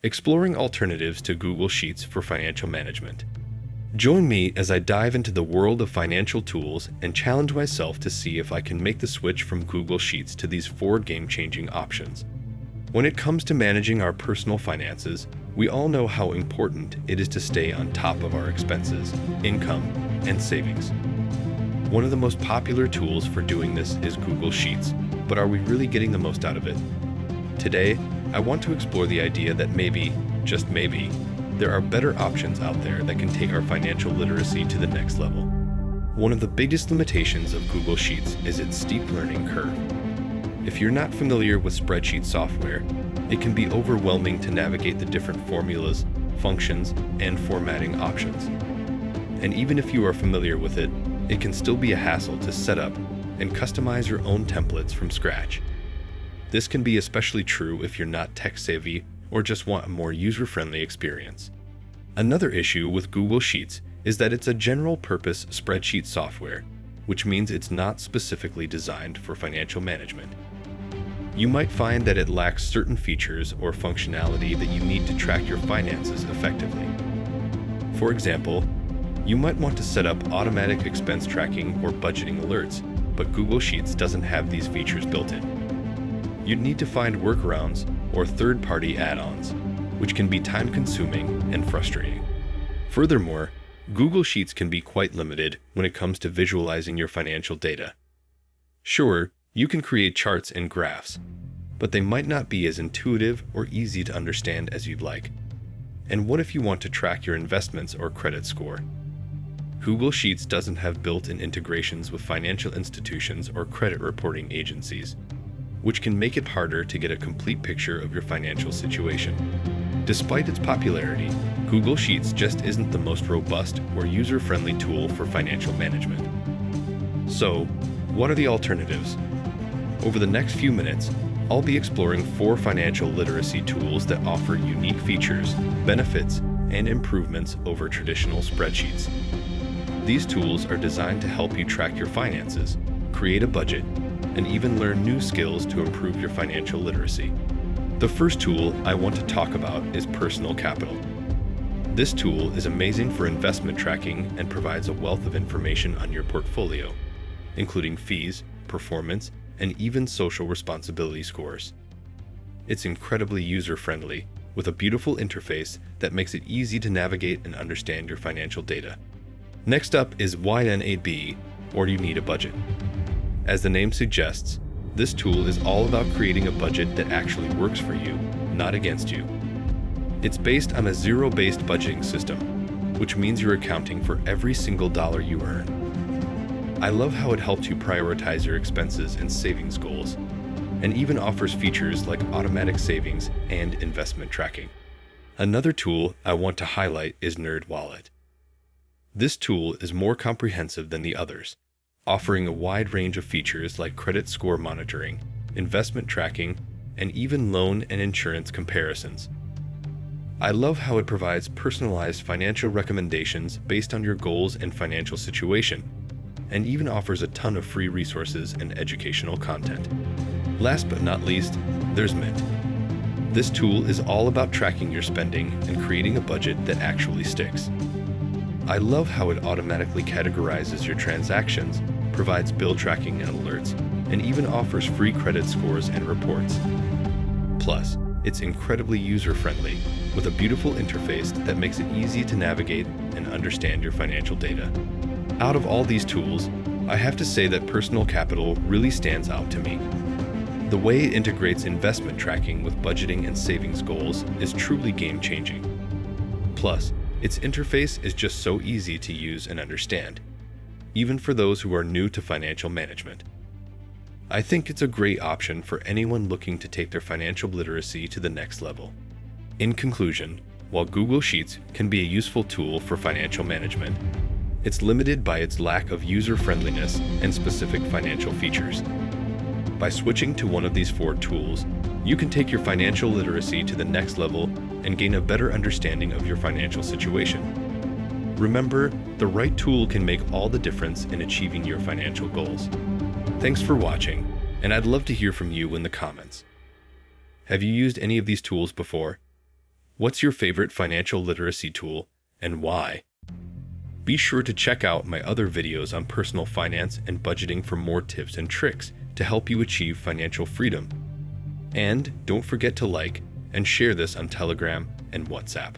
exploring alternatives to Google Sheets for financial management. Join me as I dive into the world of financial tools and challenge myself to see if I can make the switch from Google Sheets to these four game-changing options. When it comes to managing our personal finances, we all know how important it is to stay on top of our expenses, income, and savings. One of the most popular tools for doing this is Google Sheets, but are we really getting the most out of it? Today, I want to explore the idea that maybe, just maybe, there are better options out there that can take our financial literacy to the next level. One of the biggest limitations of Google Sheets is its steep learning curve. If you're not familiar with spreadsheet software, it can be overwhelming to navigate the different formulas, functions, and formatting options. And even if you are familiar with it, it can still be a hassle to set up and customize your own templates from scratch. This can be especially true if you're not tech-savvy or just want a more user-friendly experience. Another issue with Google Sheets is that it's a general-purpose spreadsheet software, which means it's not specifically designed for financial management. You might find that it lacks certain features or functionality that you need to track your finances effectively. For example, you might want to set up automatic expense tracking or budgeting alerts, but Google Sheets doesn't have these features built in. You'd need to find workarounds or third-party add-ons, which can be time-consuming and frustrating. Furthermore, Google Sheets can be quite limited when it comes to visualizing your financial data. Sure, you can create charts and graphs, but they might not be as intuitive or easy to understand as you'd like. And what if you want to track your investments or credit score? Google Sheets doesn't have built-in integrations with financial institutions or credit reporting agencies, which can make it harder to get a complete picture of your financial situation. Despite its popularity, Google Sheets just isn't the most robust or user-friendly tool for financial management. So, what are the alternatives? Over the next few minutes, I'll be exploring 4 financial literacy tools that offer unique features, benefits, and improvements over traditional spreadsheets. These tools are designed to help you track your finances, create a budget, and even learn new skills to improve your financial literacy. The first tool I want to talk about is Personal Capital. This tool is amazing for investment tracking and provides a wealth of information on your portfolio, including fees, performance, and even social responsibility scores. It's incredibly user-friendly, with a beautiful interface that makes it easy to navigate and understand your financial data. Next up is YNAB, or You Need a Budget. As the name suggests, this tool is all about creating a budget that actually works for you, not against you. It's based on a zero-based budgeting system, which means you're accounting for every single dollar you earn. I love how it helps you prioritize your expenses and savings goals, and even offers features like automatic savings and investment tracking. Another tool I want to highlight is NerdWallet. This tool is more comprehensive than the others, offering a wide range of features like credit score monitoring, investment tracking, and even loan and insurance comparisons. I love how it provides personalized financial recommendations based on your goals and financial situation, and even offers a ton of free resources and educational content. Last but not least, there's Mint. This tool is all about tracking your spending and creating a budget that actually sticks. I love how it automatically categorizes your transactions, provides bill tracking and alerts, and even offers free credit scores and reports. Plus, it's incredibly user-friendly, with a beautiful interface that makes it easy to navigate and understand your financial data. Out of all these tools, I have to say that Personal Capital really stands out to me. The way it integrates investment tracking with budgeting and savings goals is truly game-changing. Plus, its interface is just so easy to use and understand, even for those who are new to financial management. I think it's a great option for anyone looking to take their financial literacy to the next level. In conclusion, while Google Sheets can be a useful tool for financial management, it's limited by its lack of user-friendliness and specific financial features. By switching to one of these 4 tools, you can take your financial literacy to the next level and gain a better understanding of your financial situation. Remember, the right tool can make all the difference in achieving your financial goals. Thanks for watching, and I'd love to hear from you in the comments. Have you used any of these tools before? What's your favorite financial literacy tool and why? Be sure to check out my other videos on personal finance and budgeting for more tips and tricks to help you achieve financial freedom. And don't forget to like and share this on Telegram and WhatsApp.